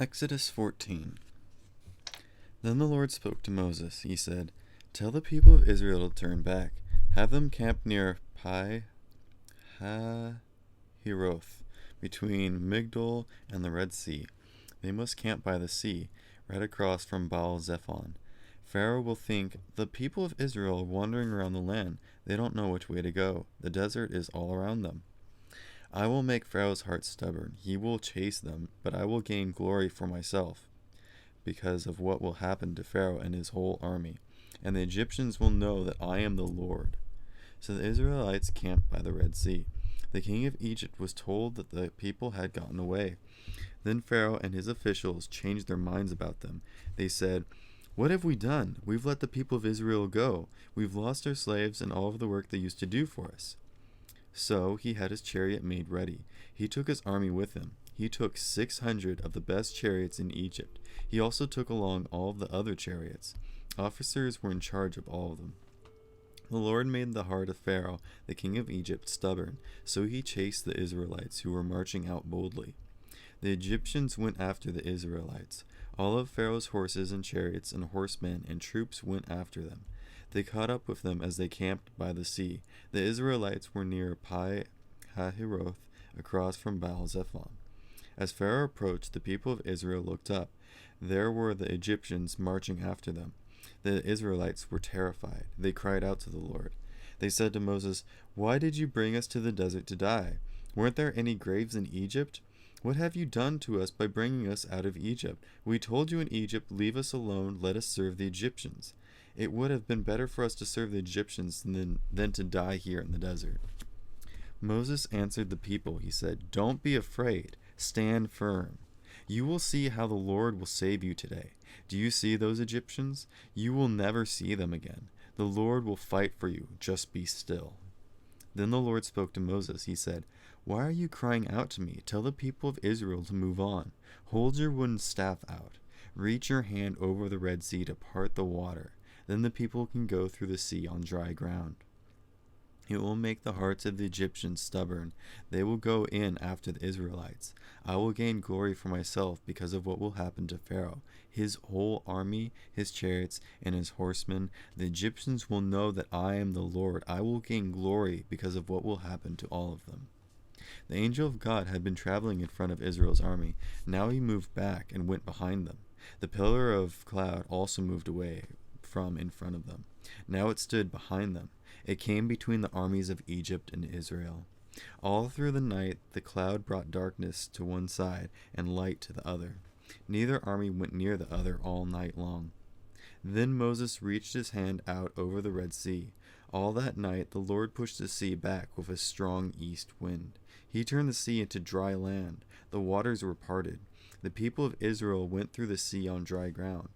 Exodus 14. Then the Lord spoke to Moses. He said, "Tell the people of Israel to turn back. Have them camp near Pi Hahiroth, between Migdol and the Red Sea. They must camp by the sea, right across from Baal Zephon. Pharaoh will think, 'The people of Israel are wandering around the land. They don't know which way to go. The desert is all around them.' I will make Pharaoh's heart stubborn. He will chase them, but I will gain glory for myself because of what will happen to Pharaoh and his whole army. And the Egyptians will know that I am the Lord." So the Israelites camped by the Red Sea. The king of Egypt was told that the people had gotten away. Then Pharaoh and his officials changed their minds about them. They said, "What have we done? We've let the people of Israel go. We've lost our slaves and all of the work they used to do for us." So he had his chariot made ready. He took his army with him. He took 600 of the best chariots in Egypt. He also took along all of the other chariots. Officers were in charge of all of them. The Lord made the heart of Pharaoh, the king of Egypt, stubborn, so he chased the Israelites who were marching out boldly. The Egyptians went after the Israelites. All of Pharaoh's horses and chariots and horsemen and troops went after them. They caught up with them as they camped by the sea. The Israelites were near Pi Hahiroth, across from Baal Zephon. As Pharaoh approached, the people of Israel looked up. There were the Egyptians marching after them. The Israelites were terrified. They cried out to the Lord. They said to Moses, "Why did you bring us to the desert to die? Weren't there any graves in Egypt? What have you done to us by bringing us out of Egypt? We told you in Egypt, 'Leave us alone, let us serve the Egyptians.' It would have been better for us to serve the Egyptians than to die here in the desert." Moses answered the people. He said, "Don't be afraid. Stand firm. You will see how the Lord will save you today. Do you see those Egyptians? You will never see them again. The Lord will fight for you. Just be still." Then the Lord spoke to Moses. He said, "Why are you crying out to me? Tell the people of Israel to move on. Hold your wooden staff out. Reach your hand over the Red Sea to part the water. Then the people can go through the sea on dry ground. It will make the hearts of the Egyptians stubborn. They will go in after the Israelites. I will gain glory for myself because of what will happen to Pharaoh, his whole army, his chariots, and his horsemen. The Egyptians will know that I am the Lord. I will gain glory because of what will happen to all of them." The angel of God had been traveling in front of Israel's army. Now he moved back and went behind them. The pillar of cloud also moved away from in front of them. Now it stood behind them. It came between the armies of Egypt and Israel. All through the night the cloud brought darkness to one side and light to the other. Neither army went near the other all night long. Then Moses reached his hand out over the Red Sea. All that night the Lord pushed the sea back with a strong east wind. He turned the sea into dry land. The waters were parted. The people of Israel went through the sea on dry ground.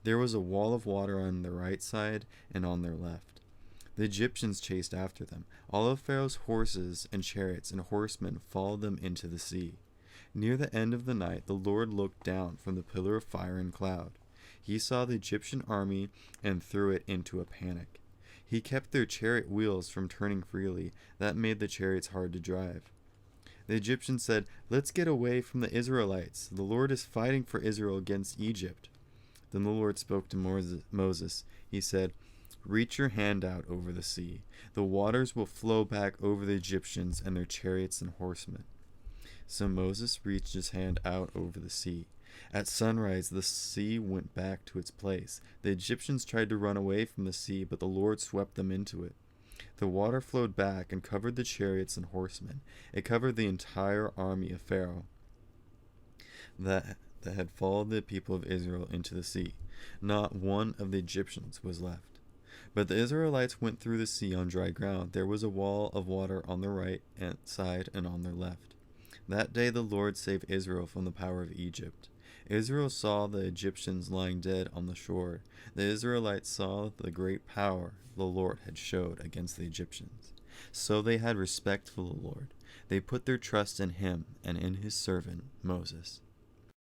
There was a wall of water on their right side and on their left. The Egyptians chased after them. All of Pharaoh's horses and chariots and horsemen followed them into the sea. Near the end of the night, the Lord looked down from the pillar of fire and cloud. He saw the Egyptian army and threw it into a panic. He kept their chariot wheels from turning freely. That made the chariots hard to drive. The Egyptians said, "Let's get away from the Israelites. The Lord is fighting for Israel against Egypt." Then the Lord spoke to Moses. He said, "Reach your hand out over the sea. The waters will flow back over the Egyptians and their chariots and horsemen." So Moses reached his hand out over the sea. At sunrise, the sea went back to its place. The Egyptians tried to run away from the sea, but the Lord swept them into it. The water flowed back and covered the chariots and horsemen. It covered the entire army of Pharaoh that had followed the people of Israel into the sea. Not one of the Egyptians was left. But the Israelites went through the sea on dry ground. There was a wall of water on their right side and on their left. That day the Lord saved Israel from the power of Egypt. Israel saw the Egyptians lying dead on the shore. The Israelites saw the great power the Lord had showed against the Egyptians. So they had respect for the Lord. They put their trust in him and in his servant Moses.